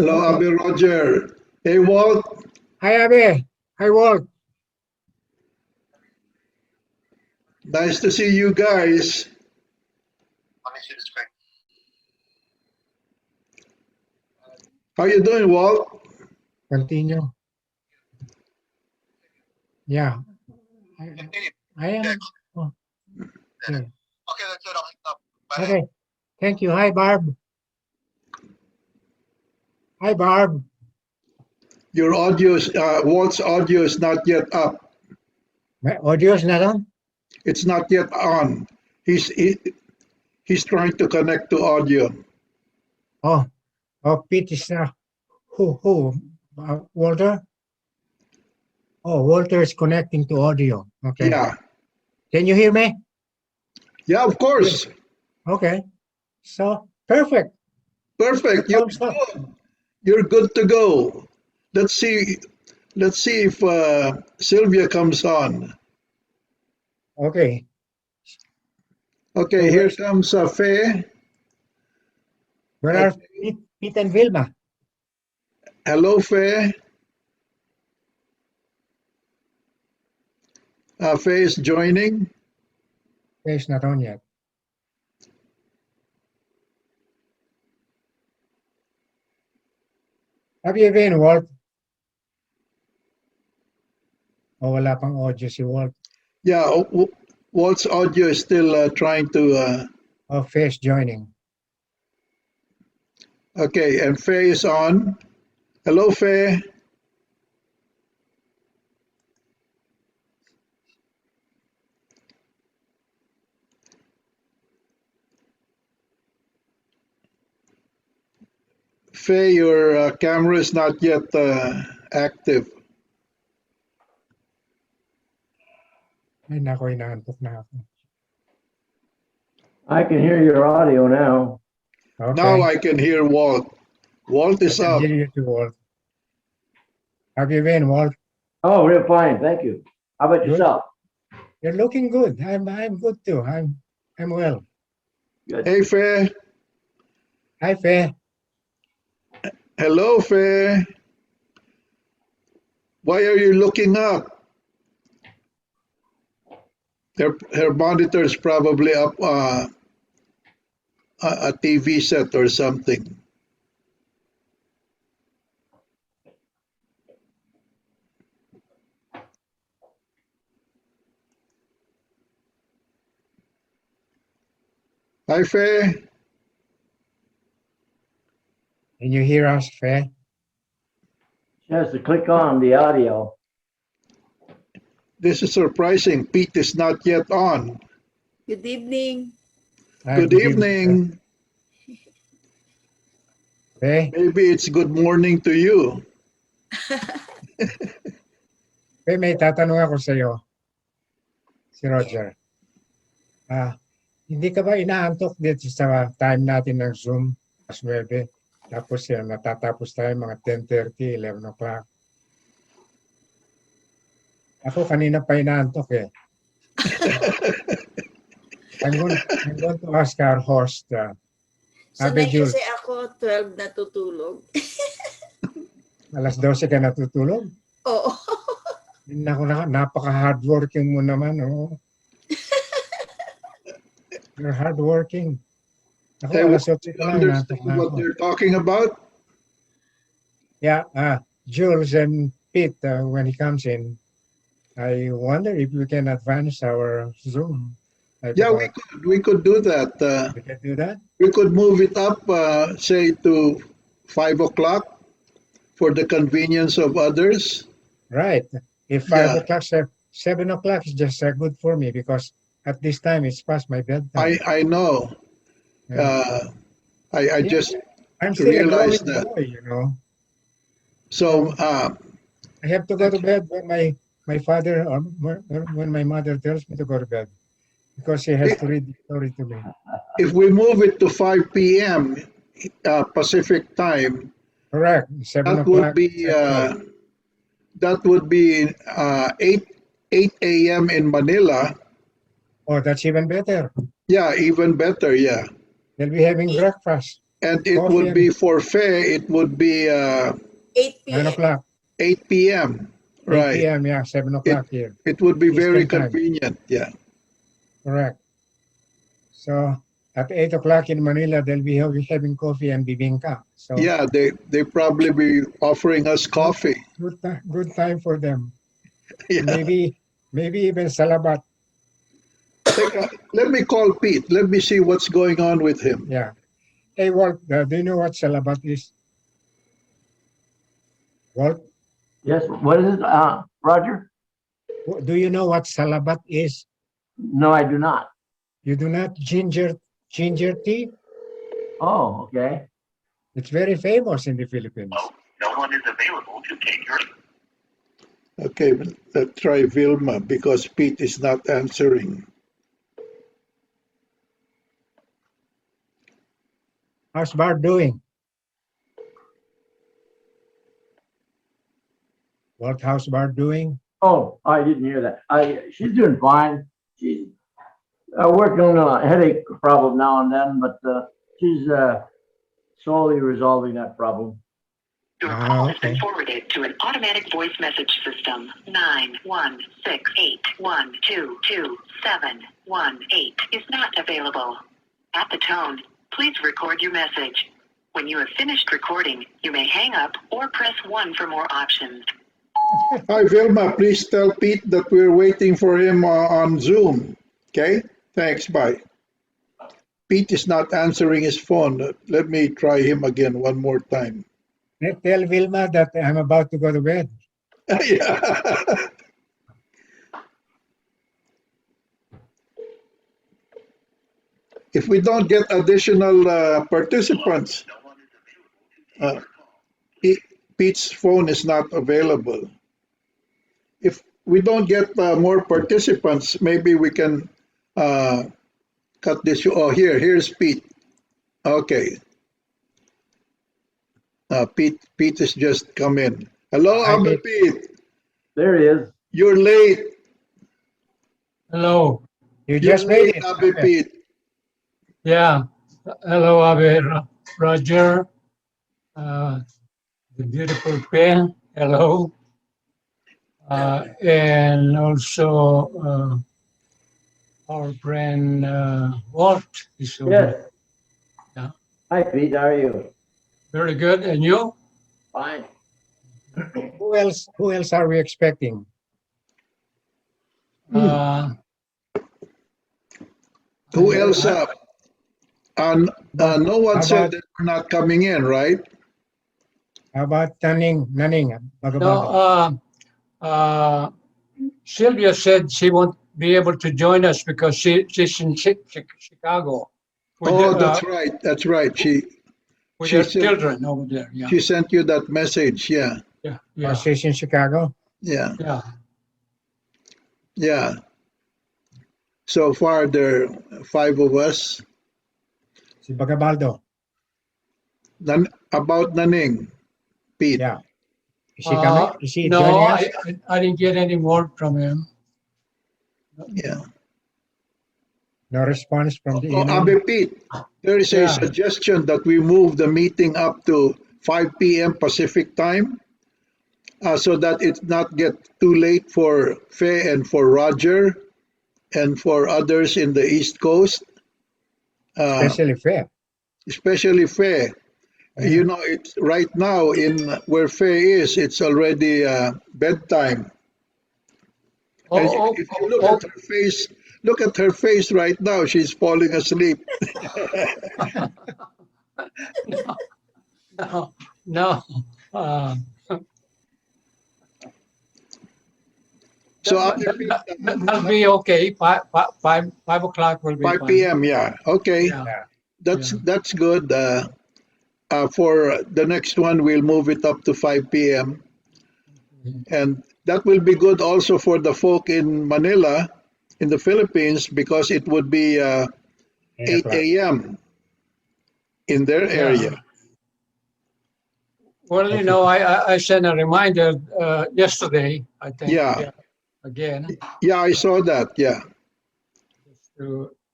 Hello, Okay. Abby Roger. Hey, Walt. Hi, Abby. Hi, Walt. Nice to see you guys. How you doing, Walt? Continue. Yeah. I am. Oh, okay. Okay. Thank you. Hi, Barb. Hi, Barb. Your audio, Walt's audio is not yet up. My audio is not on? It's not yet on. He's trying to connect to audio. Oh, Pete is who? Walter? Oh, Walter is connecting to audio. Okay. Yeah. Can you hear me? Yeah, of course. Okay. So, perfect. Perfect. You're Thumbs up. good. You're good to go. Let's see. Let's see if Sylvia comes on. Okay. Okay, So here comes Faye. where are Pete and Vilma? Hello, Faye. Faye is joining. It's not on yet. Have you been, Walt? O wala pang audio si Walt. Yeah, Walt's audio is still trying to. Oh, Faye's joining. Okay, and Faye is on. Hello, Faye. Faye, your camera is not yet active. Ay, nako, inaantok na ako. I can hear your audio now. Okay. Now I can hear Walt. Walt is I can up. hear you too, Walt. Have you been, Walt? Oh, real fine, thank you. How about Good. yourself? You're looking good. I'm good too. I'm well. Good. Hey, Faye. Hi, Faye. Hello, Faye. Why are you looking up? Her monitor is probably up a TV set or something. Hi, Faye. Can you hear us, Faye? She has to click on the audio. This is surprising. Pete is not yet on. Good evening. Good evening. Faye, Maybe it's good morning to you. Faye, may tatanong ako sa iyo. Si Roger. Hindi ka ba inaantok dito sa time natin ng Zoom? As 9. Tapos natatapos tayo mga 10:30, 11 o'clock. Ako kanina pa inaantok eh. I'm going to ask our host. Sanay Jules, kasi ako 12 natutulog. alas 12 ka natutulog? Oo. Napaka-hardworking mo naman. Oh. You're hardworking. Ako, Hey, alas 8 do you ka lang, understand inaantok na what ako. they're talking about? Yeah, Jules and Pete, when he comes in, I wonder if we can advance our Zoom. Yeah, we could do that. We can do that? We could move it up, say, to 5 o'clock for the convenience of others. Right. If 5 o'clock, 7 o'clock is just good for me because at this time it's past my bedtime. I know. Yeah. I just I'm still realized a growing that. boy, you know. So, I have to go to bed when my father or when my mother tells me to go to bed because she has to read the story to me. if we move it to 5 p.m. Pacific time, Correct. 7 that o'clock. would be 8 a.m. in Manila. Oh, that's even better. Yeah, even better. Yeah. They'll be having breakfast. And it Coffee would and- be for fair, it would be 8 9 p.m. o'clock, 8 p.m. 8 Right. p.m., yeah, 7 o'clock here. It would be very Eastern time. convenient. Yeah. Correct. So at 8 o'clock in Manila, they'll be having coffee and bibingka. So Yeah, they probably be offering us coffee. good time for them. Yeah. Maybe even salabat. Let me call Pete. Let me see what's going on with him. Yeah. Hey, Walt, do you know what salabat is? Walt, Yes, what is it, Roger? do you know what salabat is? No, I do not. You do not ginger tea? Oh, okay. It's very famous in the Philippines. No one is available to take your. Okay, let's try Vilma because Pete is not answering. How's Bart doing? What how's Bart doing? Oh, I didn't hear that. She's doing fine. She's working on a headache problem now and then, but she's slowly resolving that problem. Your Ah, call has okay. been forwarded to an automatic voice message system. 91681222718 is not available. At the tone, please record your message. When you have finished recording, you may hang up or press 1 for more options. Hi, Vilma. Please tell Pete that we're waiting for him on Zoom. Okay? Thanks. Bye. Pete is not answering his phone. Let me try him again one more time. Tell Vilma that I'm about to go to bed. Yeah. If we don't get additional participants, Pete's phone is not available. If we don't get more participants, maybe we can cut this. Oh, here's Pete. Okay. Pete has just come in. Hello, Hi, Abby Pete. There he is. You're late. Hello. You You're just made late, it. Abby Pete. Yeah. Hello, Abe, Roger. The beautiful pen. Hello. And also our friend Walt is over. Yes. Yeah. Hi, Pete. How are you? Very good. And you? Fine. Who else are we expecting? Uh, Who else? No one How said about- that we're not coming in, right? How about Naning? No, Bagabaga? Sylvia said she won't be able to join us because she's in Chicago with, Oh, that's right. That's right. with she her said- children over there. Yeah, She sent you that message. Yeah. yeah, Oh, yeah, she's in Chicago? Yeah. yeah. Yeah. So far, there are 5 of us. Si Bagabaldo. About Naning, Pete. Yeah. Is he coming? Is he No, joining us? I didn't get any word from him. Yeah. No response from the Oh, email? Abe Pete, there is a Yeah. suggestion that we move the meeting up to 5 p.m. Pacific time so that it not get too late for Faye and for Roger and for others in the East Coast, Especially fair. especially Faye. You know, it's right now in where Faye is, it's already bedtime. And Oh, if you look at her face, look at her face right now. She's falling asleep. no, no. So That'll be okay. 5 o'clock will be 5 fine. p.m. Yeah. Okay. Yeah. That's good. For the next one, we'll move it up to 5 p.m. And that will be good also for the folk in Manila, in the Philippines, because it would be 8 a.m. in their area. Well, you know, I sent a reminder yesterday, I think. Yeah. Again, Yeah, I saw that. Yeah.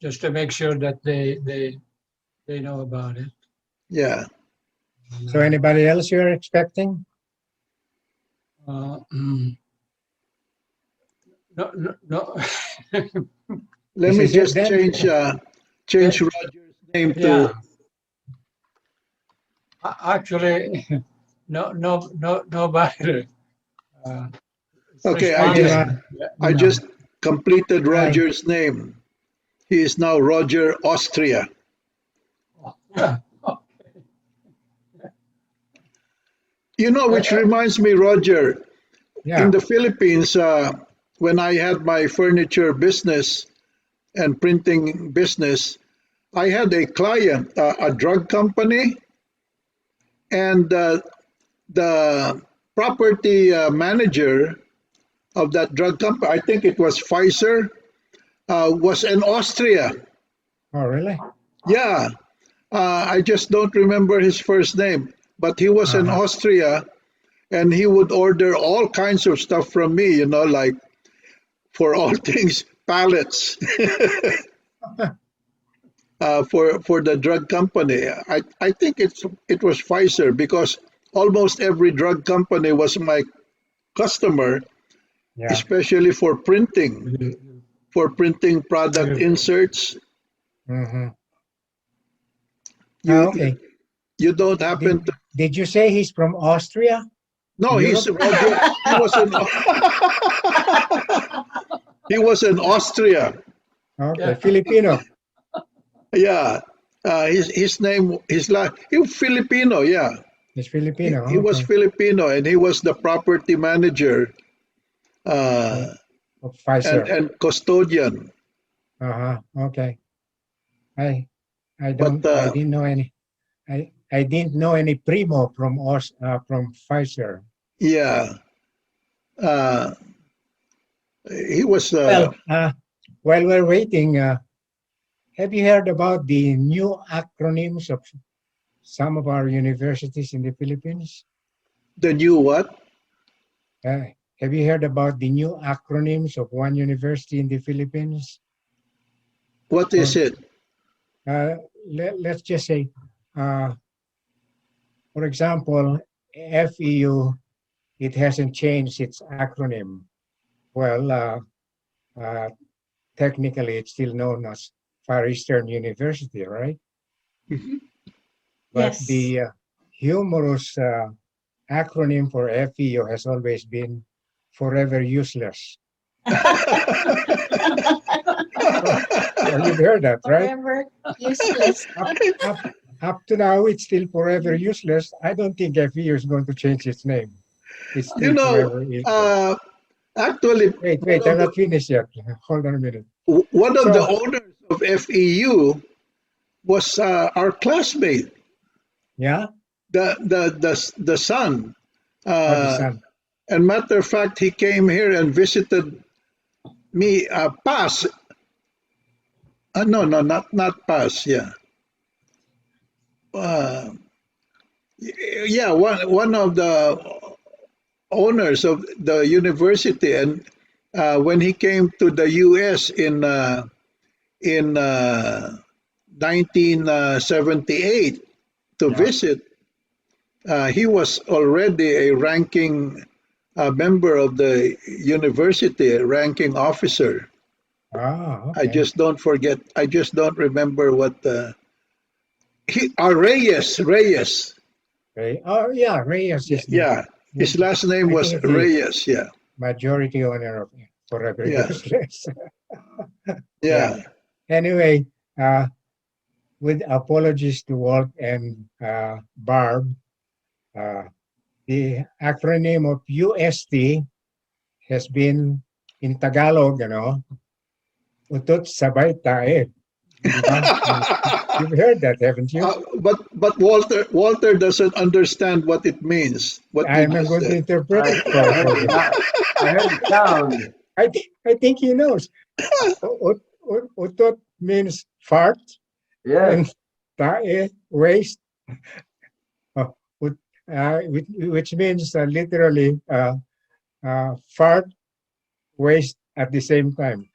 just to make sure that they know about it. Yeah. So anybody else you're expecting? No, no. Let This me is it just then? change Roger's name Yeah. to. Actually, nobody Okay, responded. I No. just completed Hi. Roger's name. He is now Roger Austria. You know, which reminds me, Roger, Yeah. in the Philippines, when I had my furniture business and printing business, I had a client, a drug company, and the property manager of that drug company, I think it was Pfizer, was in Austria. Oh, really? Yeah, I just don't remember his first name, but he was in Austria, and he would order all kinds of stuff from me, you know, like for all things pallets for the drug company. I think it was Pfizer because almost every drug company was my customer, Yeah. especially for printing product inserts. Mm-hmm. You Okay. you don't happen to. Did you say he's from Austria? No, he's Europe? Roger. He was in Austria. Okay. Filipino. Yeah. His name, he was Filipino, yeah. He's Filipino. He was Okay. Filipino, and he was the property manager Of Pfizer. and custodian. Okay. I But didn't know any. I didn't know any primo from from Pfizer. yeah, uh, he was. Well, while we're waiting, have you heard about the new acronyms of some of our universities in the Philippines? The new what? Have you heard about the new acronyms of one university in the Philippines? What is it? Let's just say, for example, FEU, it hasn't changed its acronym. Well, technically, it's still known as Far Eastern University, right? Mhm. But Yes. the humorous acronym for FEU has always been Forever Useless. Well, you've heard that, right? Forever useless. Up to now, it's still Forever Useless. I don't think FEU is going to change its name. It's You still know, Forever Useless. actually, Wait, I'm not finished yet. Hold on a minute. one of the So, owners of FEU was our classmate, yeah, the son. the son. And matter of fact, he came here and visited me. Paz. No, not Paz. Yeah. Uh, yeah, one of the owners of the university, and when he came to the U.S. in 1978 to visit, he was already a ranking member of the university, a ranking officer. Okay. I just don't remember what Reyes. Oh, yeah, Reyes is Yeah, his last name I was think the Reyes. Yeah, majority owner of Forever Yeah. Useless. yeah. Anyway, with apologies to Walt and Barb, the acronym of UST has been in Tagalog, Utut Sabay Tae. You've heard that, haven't you? But Walter doesn't understand what it means. What you I'm a just good said. interpreter for him. I heard the sound. I think he knows. Utot means fart, Yes. and tae, waste, which means literally fart, waste at the same time.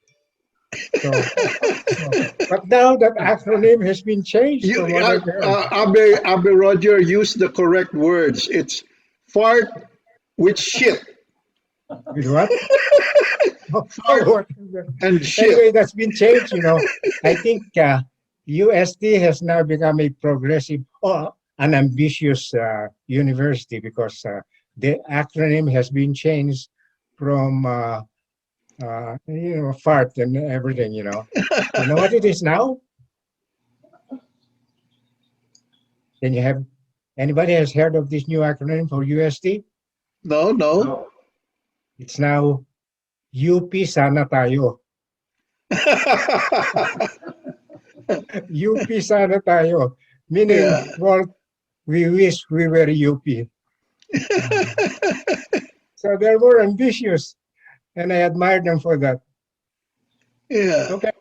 So But now that acronym has been changed You, from what I've heard. Abe Roger used the correct words. It's fart with shit. With what? Fart and shit. Anyway, that's been changed, you know. I think UST has now become a progressive or an ambitious university because the acronym has been changed from, fart and everything, you know. You know what it is now? Can you have, anybody has heard of this new acronym for UST? No, no. No. It's now UP Sana Tayo. UP Sana Tayo. Meaning, Yeah. well, we wish we were UP. So they're more ambitious, and I admire them for that. Yeah. Okay.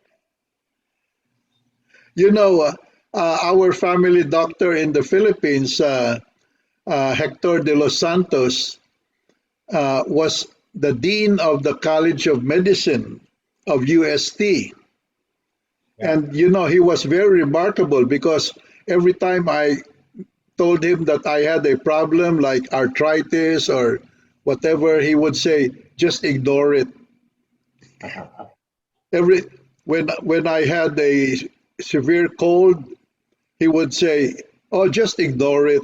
You know, our family doctor in the Philippines, Hector de los Santos, was the dean of the College of Medicine of UST. Yeah. And, you know, he was very remarkable because every time I told him that I had a problem like arthritis or whatever, he would say, just ignore it. When I had a severe cold, he would say, "Oh, just ignore it."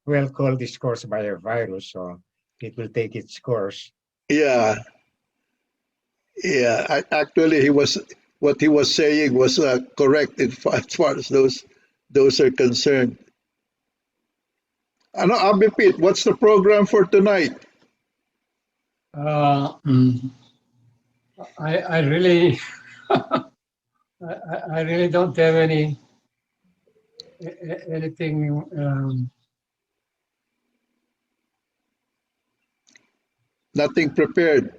Well, cold is caused by a virus, so it will take its course. Yeah, yeah. Actually, what he was saying was correct as far as those are concerned. Ano, Abi Pete, what's the program for tonight? Uh, mm, I really, I really don't have anything. Nothing prepared.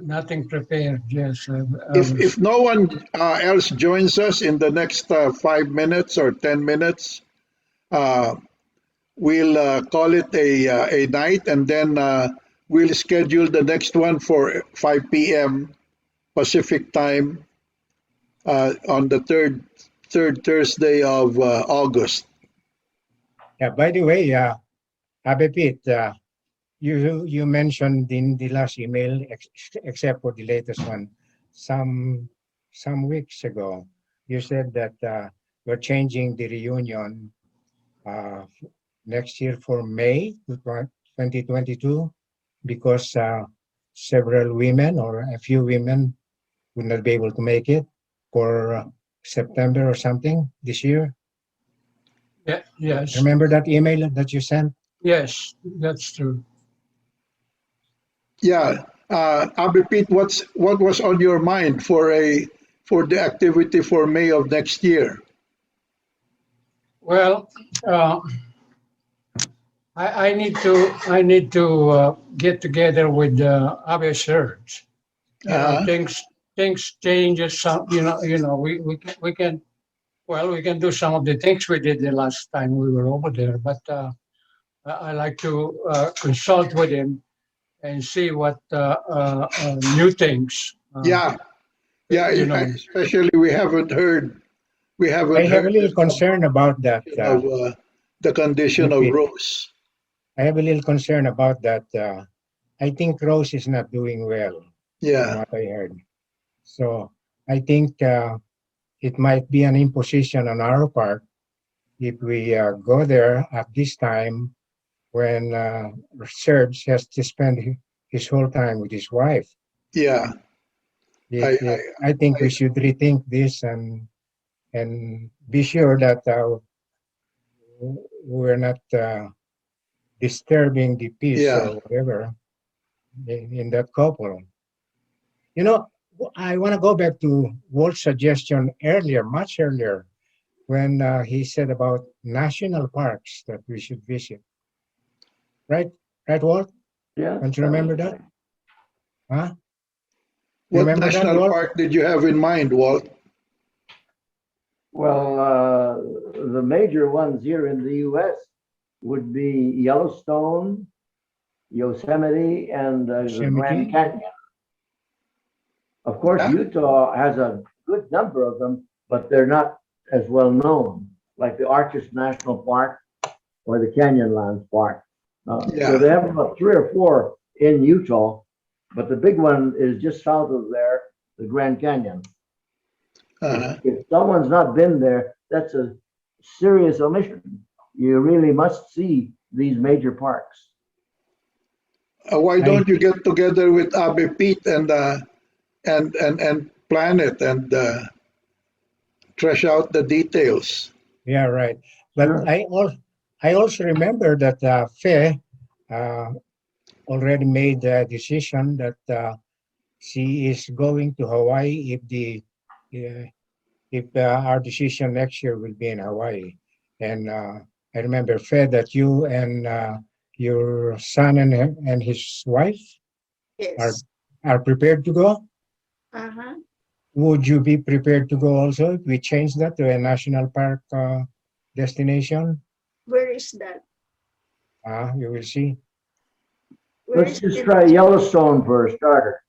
Nothing prepared. Yes, If no one else joins us in the next 5 minutes or 10 minutes, uh, we'll call it a night, and then we'll schedule the next one for 5 p.m. Pacific time on the third Thursday of August. Yeah. By the way, Abe Pete, you mentioned in the last email, except for the latest one, some weeks ago, you said that we're changing the reunion next year for May 2022 because several women or a few women would not be able to make it for September or something this year. yeah, yes, Remember that email that you sent? yes, that's true. Yeah, Abi Pete, what was on your mind for the activity for May of next year? Well, I need to get together with other church. Uh-huh. Things changes. Some we can we can do some of the things we did the last time we were over there, but I like to consult with him and see what new things. Yeah, yeah. You know, Especially we haven't heard I have a little concern about that. of the condition of Repeat. Rose. I have a little concern about that. I think Rose is not doing well, from Yeah, what I heard. So I think it might be an imposition on our part if we go there at this time when Serge has to spend his whole time with his wife. yeah. I think we should rethink this and be sure that we're not disturbing the peace Yeah. or whatever in that couple. You know, I want to go back to Walt's suggestion earlier, much earlier, when he said about national parks that we should visit. Right, Walt? Yeah. Don't you remember that? Huh? What Remember that, national Walt? park did you have in mind, Walt? Well, the major ones here in the U.S. would be Yellowstone, Yosemite, and the Yosemite. Grand Canyon. Of course, Yeah. Utah has a good number of them, but they're not as well known, like the Arches National Park or the Canyonlands Park. Yeah. So they have about 3 or 4 in Utah, but the big one is just south of there, the Grand Canyon. Uh-huh. If someone's not been there, that's a serious omission. You really must see these major parks. Why don't you get together with Abe Pete and plan it and trash out the details? Yeah, right. But Sure. I also remember that Faye already made the decision that she is going to Hawaii if our decision next year will be in Hawaii. And I remember, Faye, that you and your son and his wife Yes. are prepared to go. Uh-huh. Would you be prepared to go also if we change that to a national park destination? Where is that? You will see. Where Let's is just the try Yellowstone for a starter.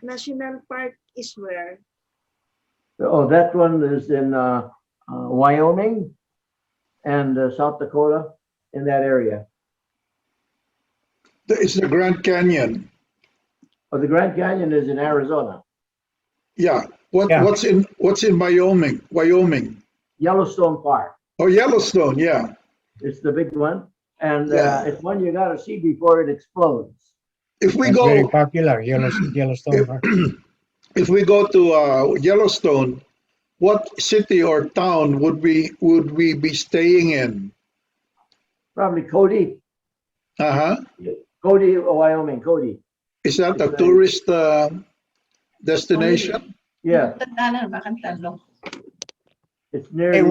national park is where? Oh, that one is in Wyoming and South Dakota, in that area. It's the Grand Canyon. Oh, the Grand Canyon is in Arizona. Yeah. Yeah. What's in Wyoming? Wyoming. Yellowstone Park. Oh, Yellowstone. Yeah. It's the big one, and Yeah. it's one you got to see before it explodes. If we That's very go, popular, Yellowstone Park. if we go to Yellowstone, what city or town would we be staying in? Probably Cody, Uh-huh. Wyoming, Cody. Is that a It's tourist destination? Yeah, Tandaan, bakang talo. it's near Hey,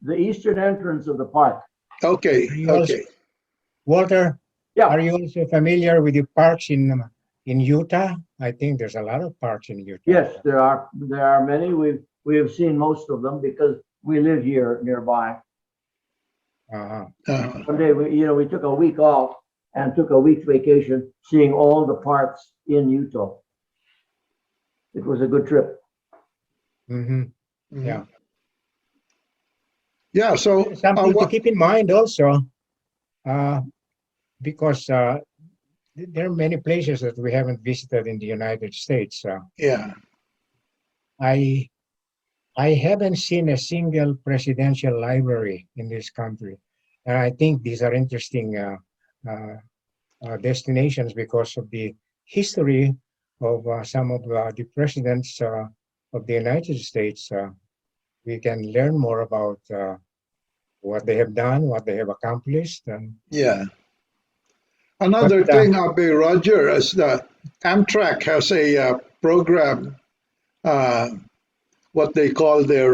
the eastern entrance of the park. Okay. Yes. Okay. Walter, Yeah, are you also familiar with the parks in Utah? I think there's a lot of parks in Utah. yes, there are many. We have seen most of them because we live here nearby. Uh-huh. One day we took a week off and took a week's vacation, seeing all the parks in Utah. It was a good trip. Mm-hmm. Mhm. Yeah. Yeah. So Something to what? keep in mind also, because there are many places that we haven't visited in the United States. Yeah. I haven't seen a single presidential library in this country, and I think these are interesting destinations because of the history of some of the presidents of the United States. We can learn more about what they have done, what they have accomplished, and Yeah. Another But, thing, Abe Roger, is that Amtrak has a program, what they call their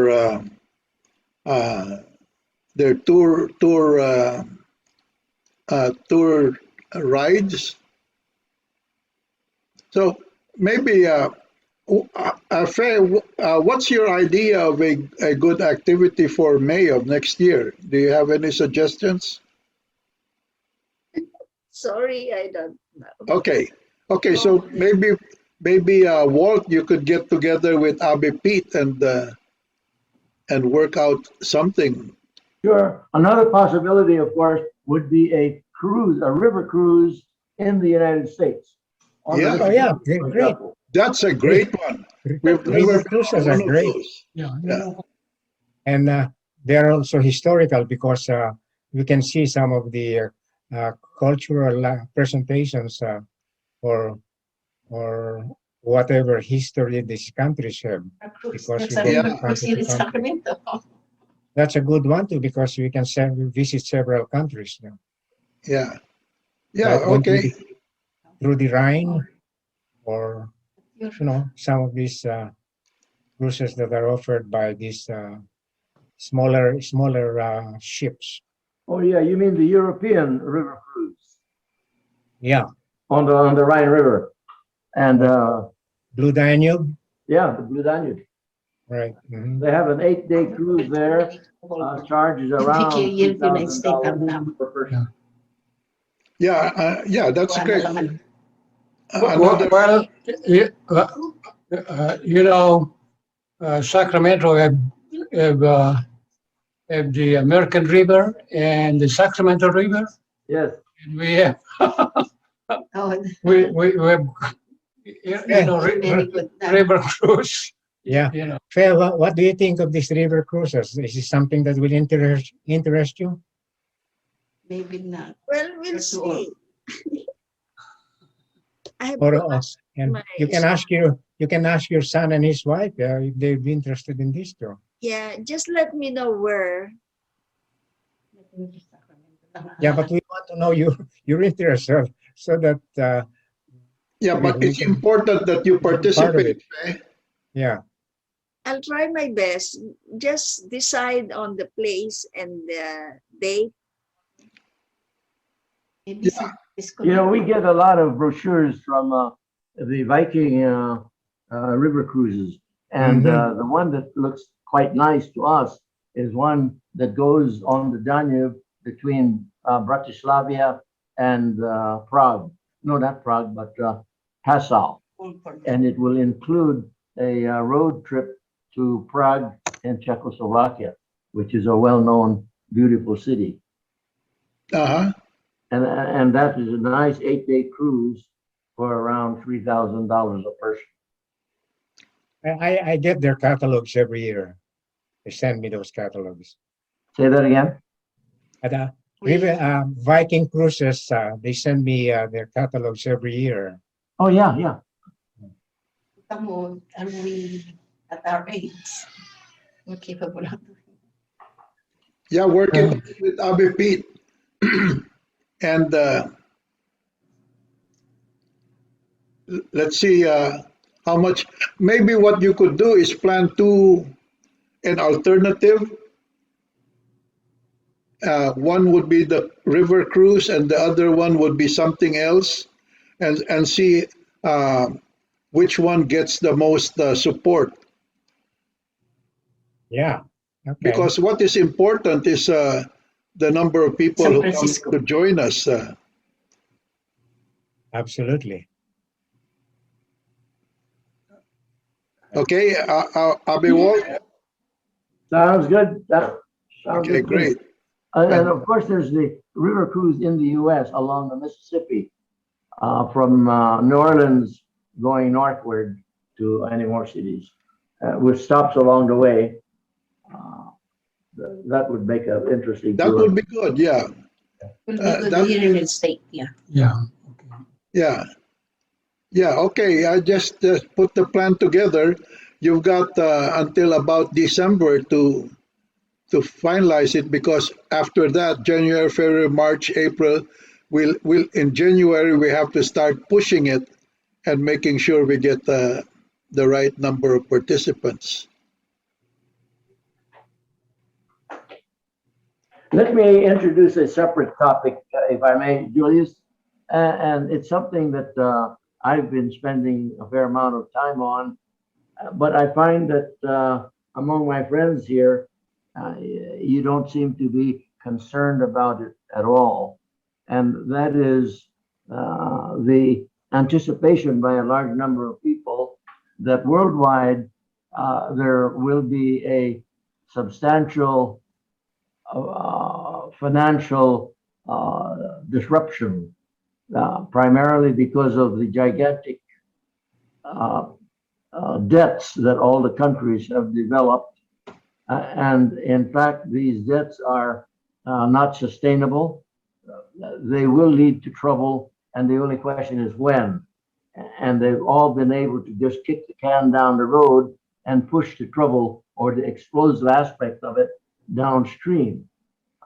tour rides. So maybe, Faye, what's your idea of a good activity for May of next year? Do you have any suggestions? Sorry, I don't know. Okay. Okay. So maybe Walt, you could get together with Abe Pete and work out something. Sure. Another possibility, of course, would be a river cruise in the United States. On the Yeah. Oh, yeah, Mississippi, for great. example. That's a great one. We've never river been cruises on are one of great, those. Yeah. Yeah. and they're also historical because you can see some of the cultural presentations or whatever history these countries have. A cruise. Because That's you a go Yeah. river from cruise country here to in country. Sacramento. That's a good one too because we can visit several countries. Yeah. Yeah. Like going Okay. through the Rhine or some of these cruises that are offered by these smaller ships. Oh yeah, you mean the European river cruise Yeah, on the Rhine River, and Blue Danube, yeah, the Blue Danube. right? Mhm. They have an 8-day cruise there. Charges around Hindi United States $2,000 ang per person. Yeah, that's great. Well, Another, you know, Sacramento have, uh, have the American River and the Sacramento River. Yes. And we have, Oh, we have, you know, very good. river cruise. Yeah. You know, Faye, what do you think of these river cruises? Is this something that will interest you? Maybe not. Well, we'll Or too old. see. I have Or to ask and my you can ask your son and his wife if they'd be interested in this too. yeah, just let me know where. Yeah, but we want to know your interest so that yeah, we, but we it's can important that you be part of participate. it. Yeah. I'll try my best. Just decide on the place and the date. Maybe Yeah. You know, we get a lot of brochures from the Viking river cruises, and the one that looks quite nice to us is one that goes on the Danube between Bratislava and Prague. No, not Prague, but Passau, and it will include a road trip to Prague and Czechoslovakia, which is a well-known, beautiful city. Uh-huh. And that is a nice 8-day cruise for around $3,000 a person. I get their catalogs every year. They send me those catalogs. Say that again? At Viking Cruises, they send me their catalogs every year. Oh, yeah, yeah. Come on, are we at our age? We're capable of doing Yeah, working with Abby Pete. And let's see how much. Maybe what you could do is plan an alternative. One would be the river cruise, and the other one would be something else, and see which one gets the most support. Yeah. Okay. Because what is important is the number of people San who come Francisco. to join us. Absolutely. Okay, Abby Wall. Sounds good. That sounds Okay, good to me. great. And of course, there's the river cruise in the U.S. along the Mississippi from New Orleans going northward to any more cities with stops along the way. That would make an interesting That tour. would be good. Yeah, Will be good that- here in the state, yeah. yeah. yeah, yeah. Okay, I just put the plan together. You've got until about December to finalize it, because after that, January, February, March, April, we'll in January we have to start pushing it and making sure we get the right number of participants. Let me introduce a separate topic, if I may, Julius. And it's something that I've been spending a fair amount of time on. But I find that among my friends here, you don't seem to be concerned about it at all. And that is the anticipation by a large number of people that worldwide there will be a substantial financial disruption, primarily because of the gigantic debts that all the countries have developed. And in fact, these debts are not sustainable. They will lead to trouble, and the only question is when. And they've all been able to just kick the can down the road and push the trouble or the explosive aspect of it downstream.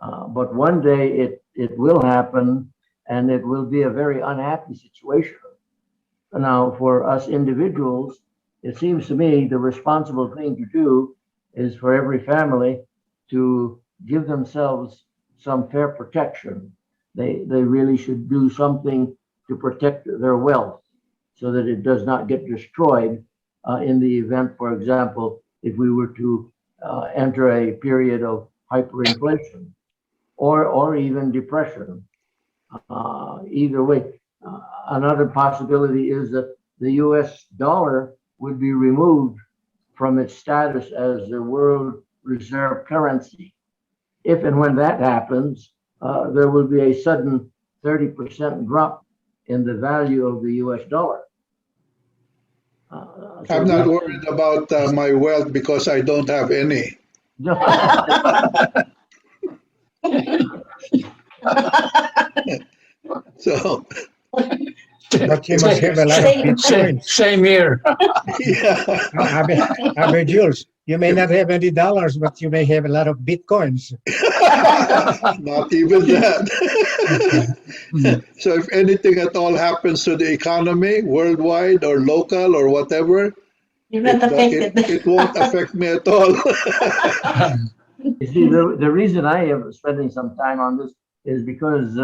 But one day it will happen, and it will be a very unhappy situation. Now, for us individuals, it seems to me the responsible thing to do is for every family to give themselves some fair protection. They really should do something to protect their wealth so that it does not get destroyed in the event, for example, if we were to enter a period of hyperinflation or even depression. Either way, another possibility is that the US dollar would be removed from its status as the world reserve currency. If and when that happens, there will be a sudden 30% drop in the value of the US dollar. I'm not worried about my wealth because I don't have any. So, But you must have a lot of bitcoins. Same here. yeah, Abe Jules, you may not have any dollars, but you may have a lot of bitcoins. not even that. So if anything at all happens to the economy, worldwide or local or whatever, You're not affected. it won't affect me at all. You see, the reason I am spending some time on this is because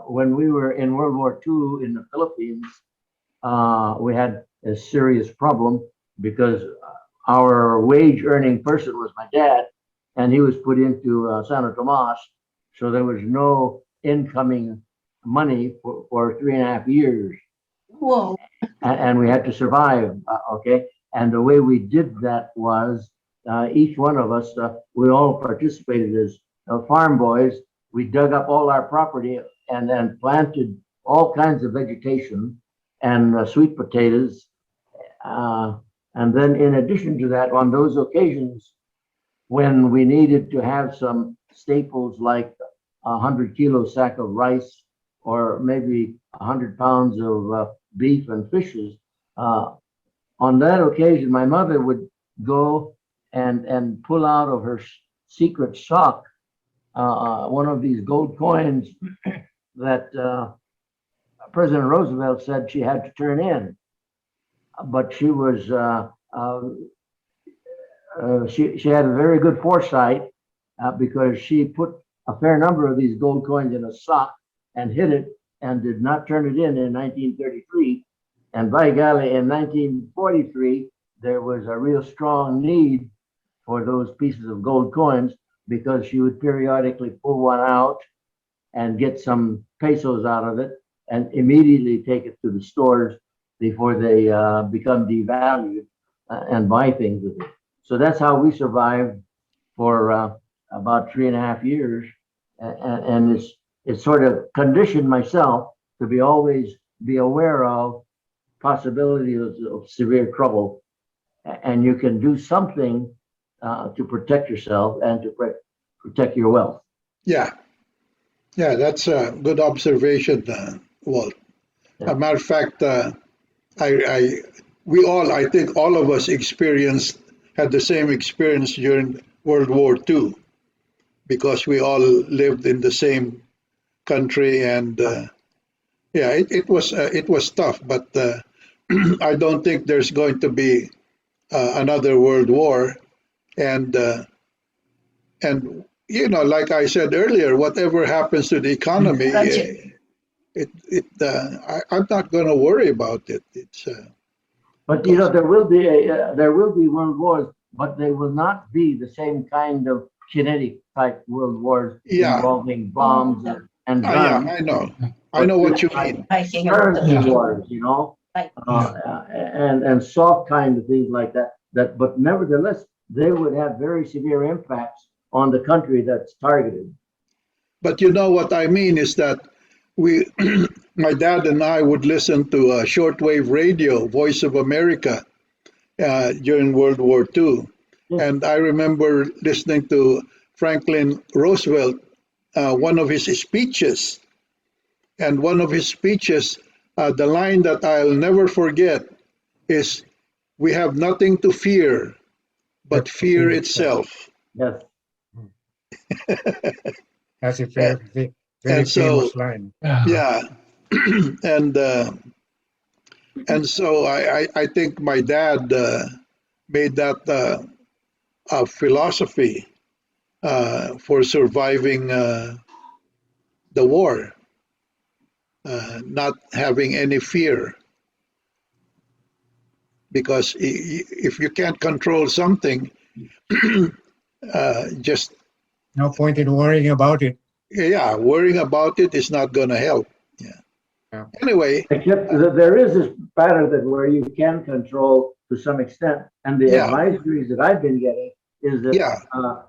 when we were in World War II in the Philippines, we had a serious problem because our wage earning person was my dad, and he was put into Santo Tomas. So there was no incoming money for 3.5 years. Whoa. And we had to survive. Okay. And the way we did that was each one of us, we all participated as farm boys. We dug up all our property and then planted all kinds of vegetation and sweet potatoes. And then in addition to that, on those occasions, when we needed to have some staples like 100-kilo sack of rice or maybe 100 pounds of beef and fishes, on that occasion, my mother would go and pull out of her secret sock one of these gold coins that President Roosevelt said she had to turn in. But she was she had a very good foresight because she put a fair number of these gold coins in a sock and hid it and did not turn it in 1933. And by golly, in 1943, there was a real strong need for those pieces of gold coins because she would periodically pull one out and get some pesos out of it and immediately take it to the stores before they become devalued and buy things with it. So that's how we survived for about 3.5 years. And it's sort of conditioned myself to be always be aware of possibilities of severe trouble. And you can do something to protect yourself and to protect your wealth. Yeah, that's a good observation, Walt. Yeah. As a matter of fact, I think all of us had the same experience during World War II because we all lived in the same country, and it was tough. But I don't think there's going to be another world war, and like I said earlier, whatever happens to the economy, I'm not going to worry about it. But there will be world wars, but they will not be the same kind of kinetic type world wars involving bombs and guns. Yeah, I know what you mean. Currency wars, and soft kind of things like that. But nevertheless, they would have very severe impacts on the country that's targeted. But what I mean is that my dad and I would listen to shortwave radio, Voice of America, during World War II. Yes. And I remember listening to Franklin Roosevelt, one of his speeches. And one of his speeches, the line that I'll never forget is, "We have nothing to fear but fear itself." Yes. That's a very And so- famous line. Yeah. and so I think my dad made that a philosophy for surviving the war, not having any fear. Because if you can't control something, just No point in worrying about it. yeah, worrying about it is not going to help. Yeah. Yeah. Anyway, Except that there is this pattern that where you can control to some extent, and the yeah, advisories that I've been getting is that yeah,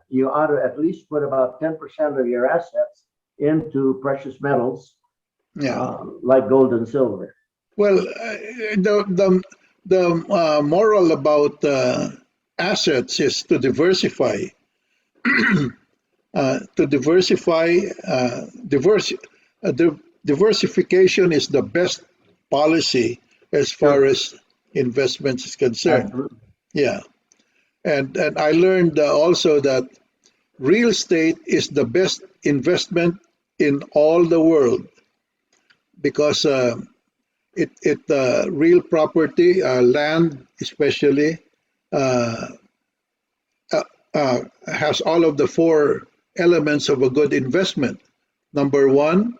you ought to at least put about 10% of your assets into precious metals yeah. like gold and silver. Well, the moral about assets is to diversify. To diversify, diversification is the best policy as far as investments is concerned. Absolutely. Yeah, and I learned also that real estate is the best investment in all the world because real property, land especially, uh, has all of the four elements of a good investment. Number one,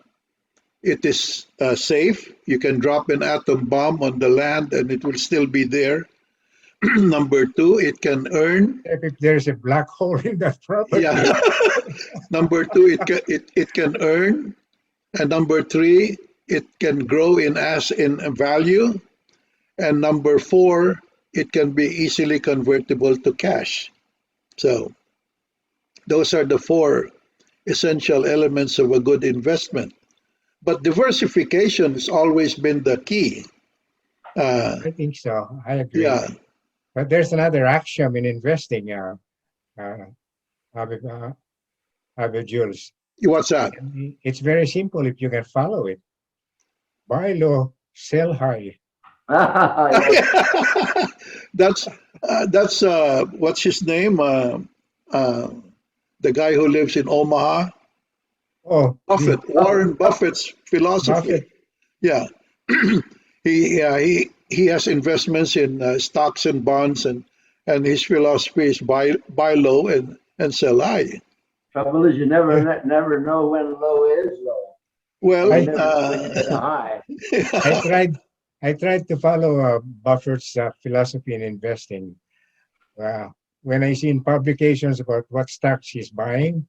it is safe. You can drop an atom bomb on the land and it will still be there. Number two, it can earn. If there's a black hole in that property. Yeah. Number two, it can earn. And number three, it can grow in value. And number four, it can be easily convertible to cash. So those are the four essential elements of a good investment. But diversification has always been the key. I think so. I agree. Yeah. But there's another axiom in investing, Abby Jules. What's that? It's very simple if you can follow it. Buy low, sell high. that's what's his name? The guy who lives in Omaha. Oh, Buffett, Warren Buffett's philosophy. Buffett. Yeah, he has investments in stocks and bonds, and his philosophy is buy low and sell high. Trouble is, you never know when low is low. Well, You never know when it's high. I tried to follow Buffett's philosophy in investing. When I see in publications about what stocks he's buying,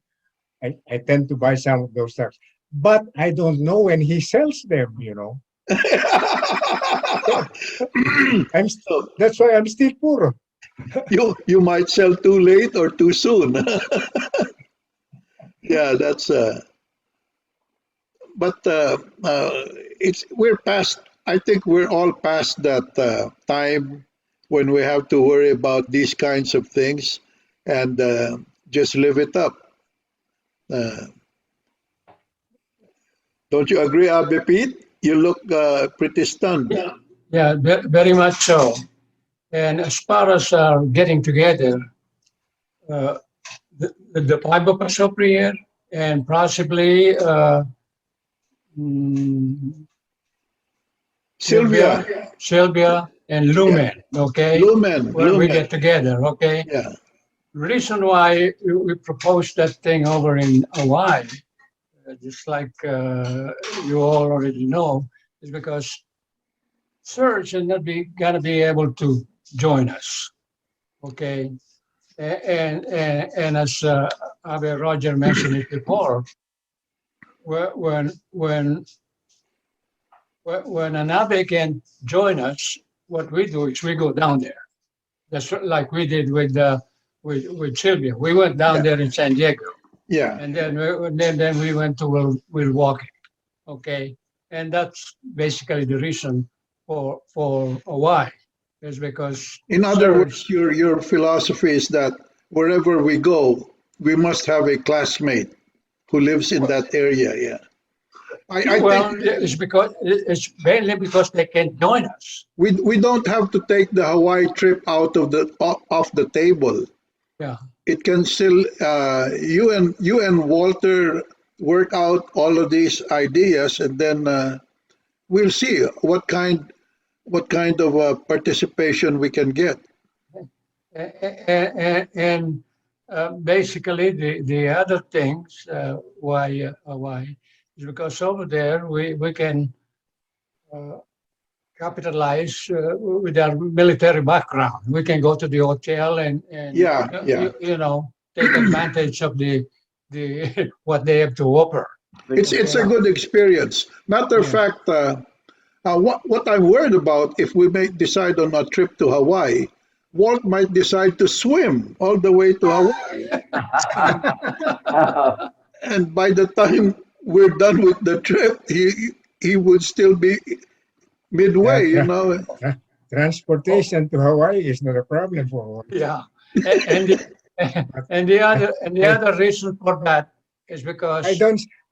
I tend to buy some of those stocks. But I don't know when he sells them, That's why I'm still poor. you might sell too late or too soon. Yeah, that's but we're past. I think we're all past that time when we have to worry about these kinds of things and just live it up. Don't you agree, Abe Pete? You look pretty stunned. Yeah, very much so. And as far as getting together, the 5 of us over here, and possibly Sylvia and Lumen, okay? Lumen. When we get together, okay? Yeah. The reason why we proposed that thing over in Hawaii, just like you all already know, is because Serge is not gonna be able to join us, okay? And as Abe Roger mentioned it before, when an Abe can join us, what we do is we go down there. That's like we did with Sylvia. We went down there in San Diego. Yeah. And then we went to Milwaukee, okay? And that's basically the reason for Hawaii, is because. In other words, your philosophy is that wherever we go, we must have a classmate who lives in that area. Yeah. I think it's mainly because they can join us. we don't have to take the Hawaii trip off the table. Yeah. It can still you and Walter work out all of these ideas, and then we'll see what kind of participation we can get. And basically the other things why is because over there we can capitalize with our military background. We can go to the hotel and Yeah. take advantage of the the what they have to offer. It's a good experience. Matter of Yeah. fact, what I'm worried about, if we may decide on a trip to Hawaii, Walt might decide to swim all the way to Hawaii, and by the time we're done with the trip, he would still be midway. You know. Transportation to Hawaii is not a problem for Walt. Yeah, and the, and the other reason for that is because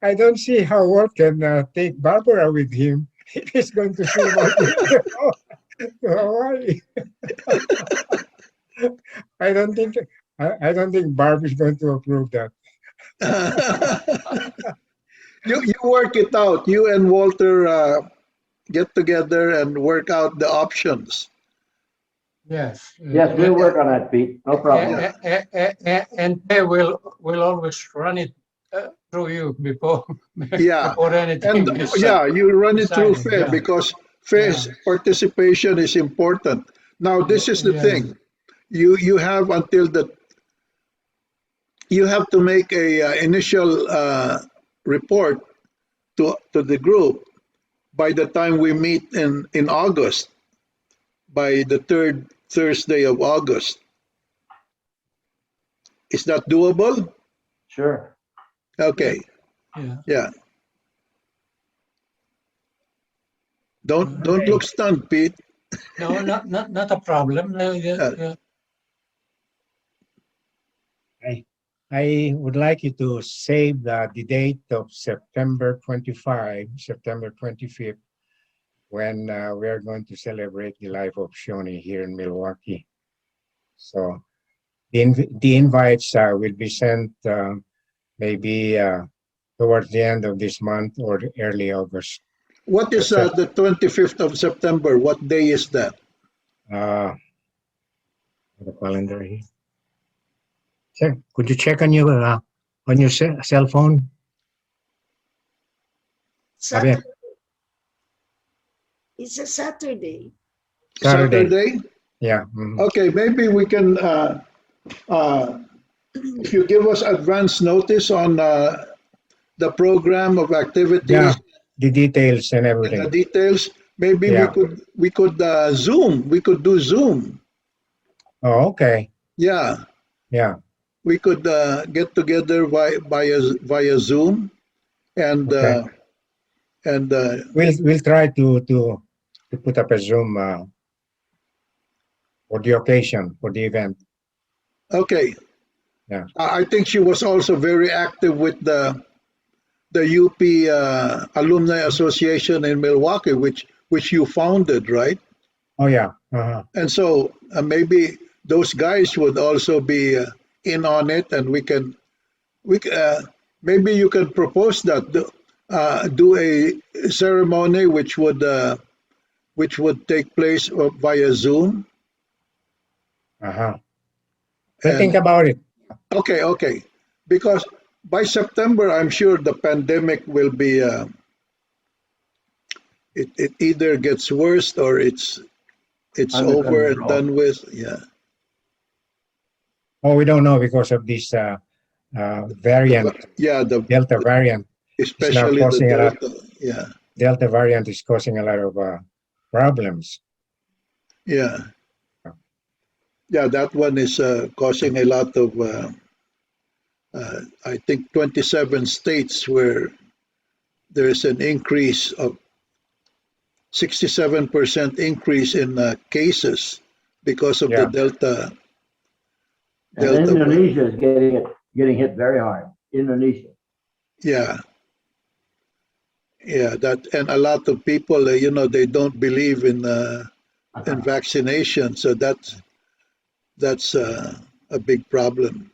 I don't see how Walt can take Barbara with him if he's going to swim out to Hawaii. I don't think Barb is going to approve that. You work it out. You and Walter get together and work out the options. yes, Yes, we'll work on that, Pete. No problem. and they will always run it through you before Yeah. before anything. And is, yeah, you run it through decided, FAIR yeah. because FAIR's participation is important. Now, this is the Yeah. thing. You have until you have to make a initial report to the group by the time we meet in August, by the third Thursday of August. Is that doable? Sure. Okay. Yeah. Yeah. Don't look stunned, Pete. No, not a problem. No, yeah. I would like you to save the date of September 25th, when we are going to celebrate the life of Shoni here in Milwaukee. So the invites will be sent maybe towards the end of this month or early August. What is the 25th of September? What day is that? The calendar here. Sir, could you check on your cell phone? Saturday. It's a Saturday. Saturday? Yeah. Mhm. Okay, maybe we can, if you give us advance notice on the program of activities, Yeah, the details and and everything. the details, maybe Yeah. we could Zoom. We could do Zoom. Oh, okay. Yeah, Yeah. we could get together via Zoom, and Okay. We'll try to put up a Zoom for the occasion, for the event. okay. Yeah. I think she was also very active with the UP Alumni Association in Milwaukee, which you founded, right? Oh yeah. Uh-huh. And so maybe those guys would also be in on it, and maybe you can propose that do a ceremony which would take place via Zoom. Uh-huh. So think about it. Okay, because by September, I'm sure the pandemic will be. It either gets worse or it's Under over and control. done with. Yeah. Oh, we don't know because of this variant, Yeah, Delta variant. especially the causing a lot. Delta. Yeah, Delta variant is causing a lot of problems. yeah, yeah. That one is causing a lot of. I think 27 states where there is an increase of 67% increase in cases because of the Yeah. Delta. And Indonesia is getting hit very hard. Indonesia. Yeah. Yeah, that, and a lot of people, they don't believe in vaccination, so that's a big problem.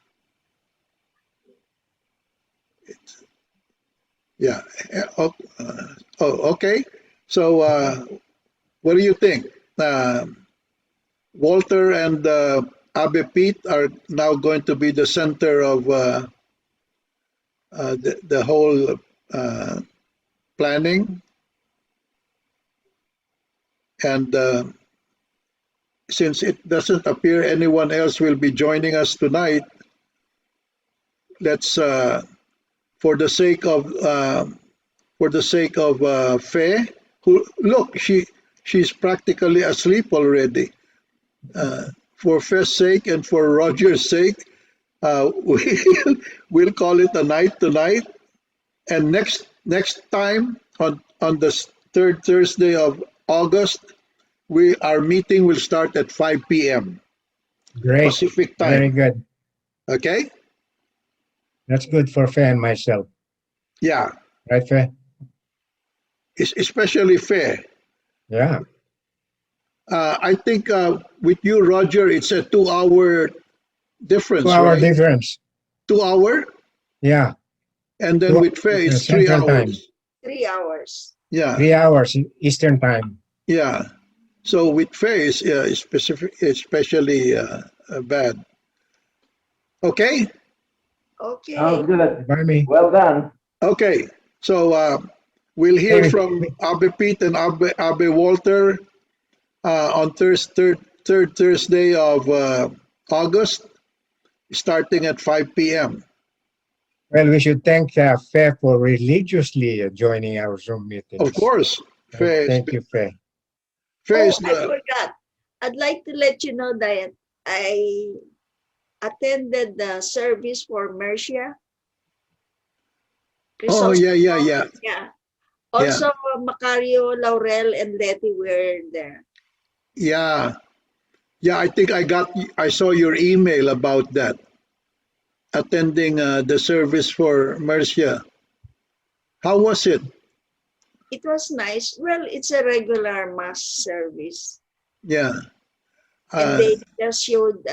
Yeah. Okay. So, what do you think? Walter and Abe Pete are now going to be the center of the whole planning, and since it doesn't appear anyone else will be joining us tonight, let's for the sake of Faye, who look, she's practically asleep already. For Faye's sake and for Roger's sake, we'll call it a night tonight. And next time on the third Thursday of August, our meeting will start at 5 p.m. Great. Pacific time. Very good. Okay? That's good for Faye and myself. Yeah, Right, Faye? especially Faye. Yeah. I think with you, Roger, it's a 2-hour difference, 2 hour right? difference. 2 hour, Yeah. and then 2 with Faye, it's 3 Central time. hours. 3 hours. Yeah, 3 hours Eastern time. yeah. So with Faye, it's especially bad. Okay, Okay. Sounds good. By me. Well done. okay. So we'll hear Hey, from Abe Pete and Abe Walter on third Thursday of August, starting at 5 p.m. Well, we should thank Faye for religiously joining our Zoom meetings. Of course, Faye. Thank you, Faye. Faye Oh, is I the forgot. I'd like to let you know that I attended the service for Mercia. Oh, yeah. Yeah. Also, Macario, Laurel, and Letty were there. Yeah. I think I saw your email about that, attending the service for Mercia. How was it? It was nice. Well, it's a regular mass service. Yeah. And they just showed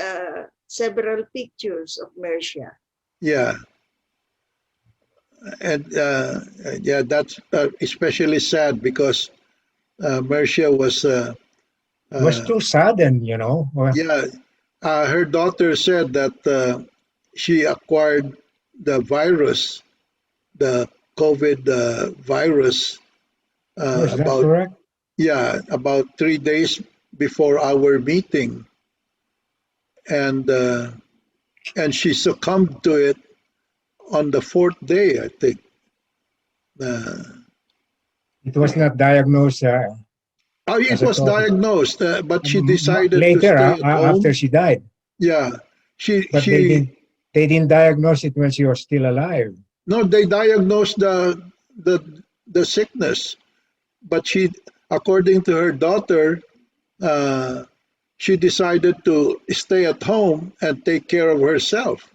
several pictures of Mercia. Yeah. And yeah, that's especially sad because Mercia was. It was too sudden, you know. Well, Yeah. Her daughter said that she acquired the virus, the COVID virus, was that about correct? about 3 days before our meeting, and she succumbed to it on the 4th day, I think. It was not diagnosed It as a was COVID. diagnosed, but she decided to Later, stay at home. after she died. Yeah, But they didn't diagnose it when she was still alive. no, they diagnosed the sickness, but she, according to her daughter, she decided to stay at home and take care of herself.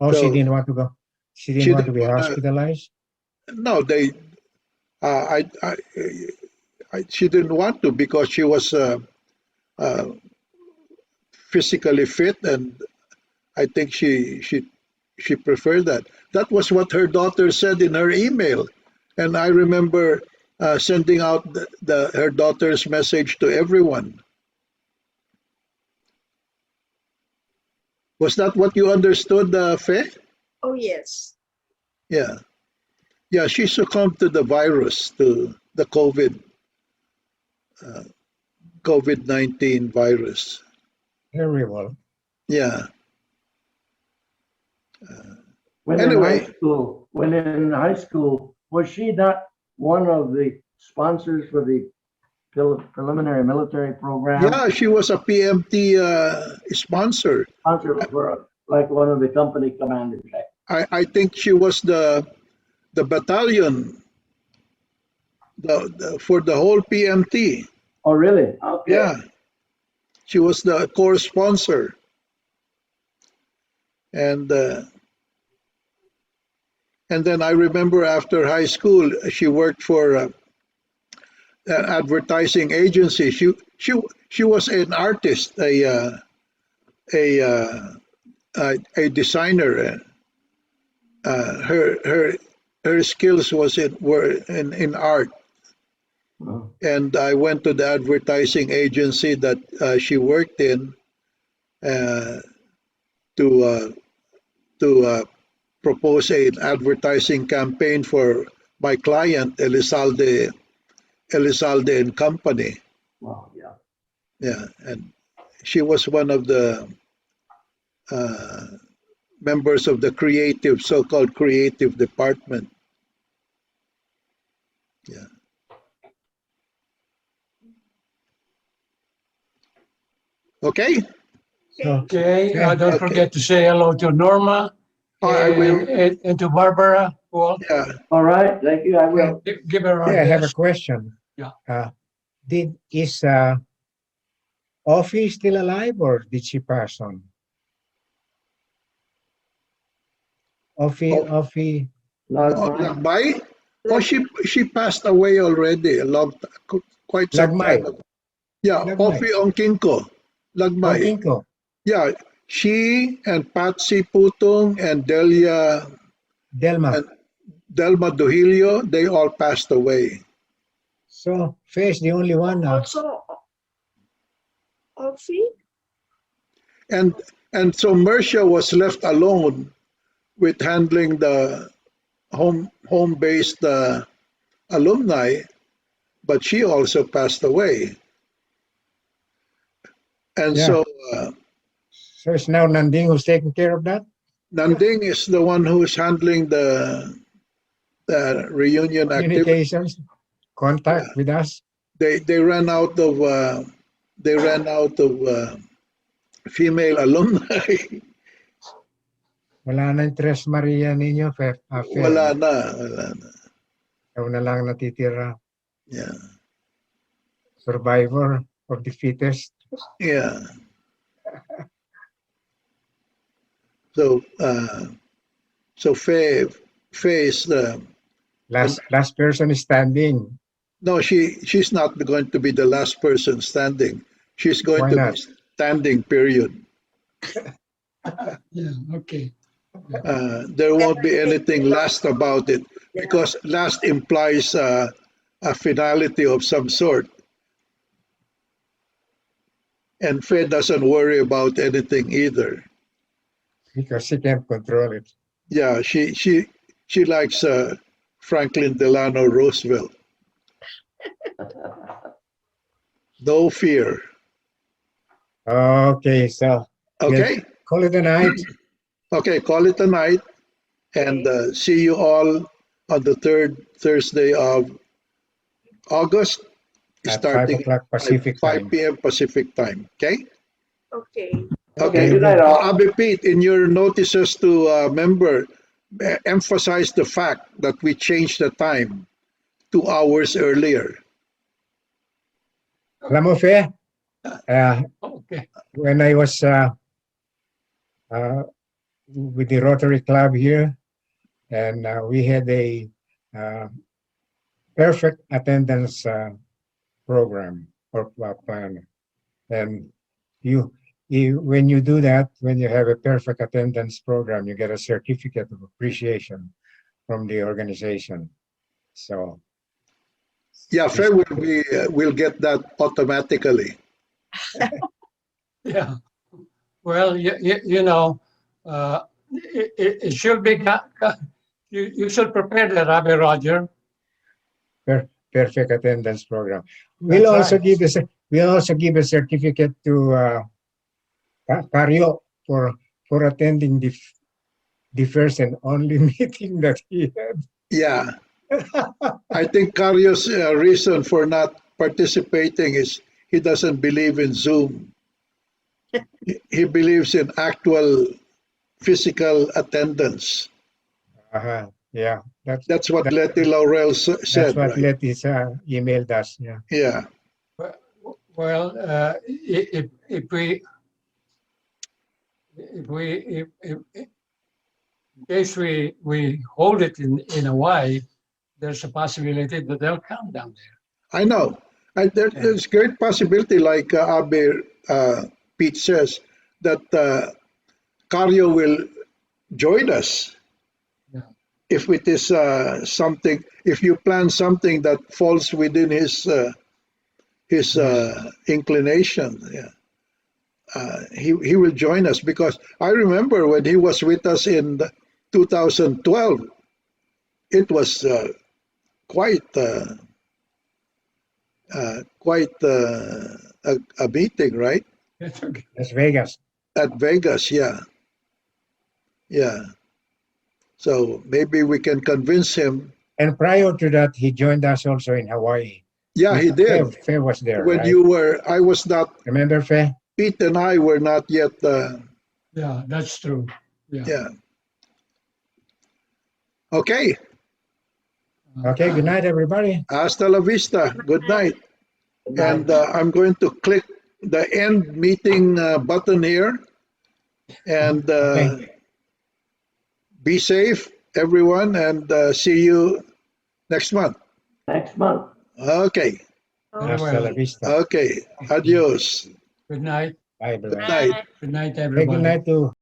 Oh, So she didn't want to go. She didn't she want to didn't be wanna- hospitalized. No, she didn't want to because she was physically fit, and I think she preferred that. That was what her daughter said in her email, and I remember sending out her daughter's message to everyone. Was that what you understood, Faye? Oh, yes. Yeah. Yeah, she succumbed to the virus, to the COVID-19 virus. Terrible. Yeah. When Anyway. in high school, was she not one of the sponsors for the preliminary military program? Yeah, she was a PMT sponsor. Sponsor for like one of the company commanders. I think she was the battalion for the whole PMT. Oh, really? Okay. Yeah, she was the core sponsor, and then I remember after high school she worked for an advertising agency. She was an artist, a designer. Her skills were in art. Oh. And I went to the advertising agency that she worked in to propose an advertising campaign for my client Elizalde and Company. Wow, yeah. Yeah, and she was one of the members of the creative, so-called creative department. Yeah. Okay. Okay, Okay. don't Okay. forget to say hello to Norma Oh, I will. and to Barbara. Well, Yeah. All right, thank you. I will. give her our Yeah, I have a best. question. Yeah. Is Offie still alive or did she pass on? Oh. Offie, Oh, Lagmay. Lakbay? Oh, she passed away already quite some time Lagmay, ago. Yeah, Lagmay, Ofi Ongkinko, Lagmay. Ongkinko. Yeah, she and Patsy Putong and Delia Delma. and Delma Duhilio, they all passed away. So Faye is the only one now. Also, Offie? And so Mercia was left alone with handling the home-based alumni, but she also passed away. And Yeah. so So it's now Nanding who's taking care of that? Nanding is the one who's handling the reunion activity. Communications, contact with us. They ran out of female alumni. Wala na yung Tres Maria ninyo, Fair. Wala na. Ikaw na lang natitira. Yeah. Survivor of the fittest. Yeah. So Faye is the Last person is standing. no, she's not going to be the last person standing. She's going Why to not? be standing, period. Yeah, okay. There won't be anything last about it because last implies a finality of some sort. And Faye doesn't worry about anything either. Because she can't control it. Yeah, she likes Franklin Delano Roosevelt. No fear. Okay, so Okay. call it a night. Okay, call it a night and see you all on the third Thursday of August, At 5 starting o'clock Pacific 5 time. p.m. Pacific time. Okay? Okay. Okay. Good night, all. Abi Pete, in your notices to member, emphasize the fact that we changed the time 2 hours earlier. Alam mo, Fe, Okay. when I was with the Rotary Club here, and we had a perfect attendance program or plan. And when you do that, when you have a perfect attendance program, you get a certificate of appreciation from the organization. So Yeah, Faye will get that automatically. Yeah. Well, you know, it should be, you should prepare that, Rabbi Roger. perfect attendance program. We'll That's right. we'll also give a certificate to Cario for attending the first and only meeting that he had. Yeah. I think Cario's reason for not participating is he doesn't believe in Zoom. He believes in actual physical attendance. Yeah, That's what Letty Laurel that's said, what right? Letty's emailed us. Yeah. Yeah. Well, if in case we hold it in Hawaii, there's a possibility that they'll come down there. I know. There's great possibility, like Abe Pete says, that Cario will join us. Yeah. If it is something, if you plan something that falls within his inclination, yeah, he will join us, because I remember when he was with us in 2012, it was quite a meeting, right? It's okay. Las Vegas. At Vegas, yeah. Yeah. So maybe we can convince him. And prior to that, he joined us also in Hawaii. Yeah, he did. Fe was there, When right? you were, I was not, Remember Fe? Pete and I were not yet, Yeah, that's true. Yeah. yeah. Okay. Okay, good night, everybody. Hasta la vista. Good night. And I'm going to click the end meeting button here. And Okay. be safe, everyone, and see you next month. Next month. Okay. Very Hasta la well. vista. Okay. Adios. Good night. Bye, Good everyone. night. Good night, Hey, everybody. good night to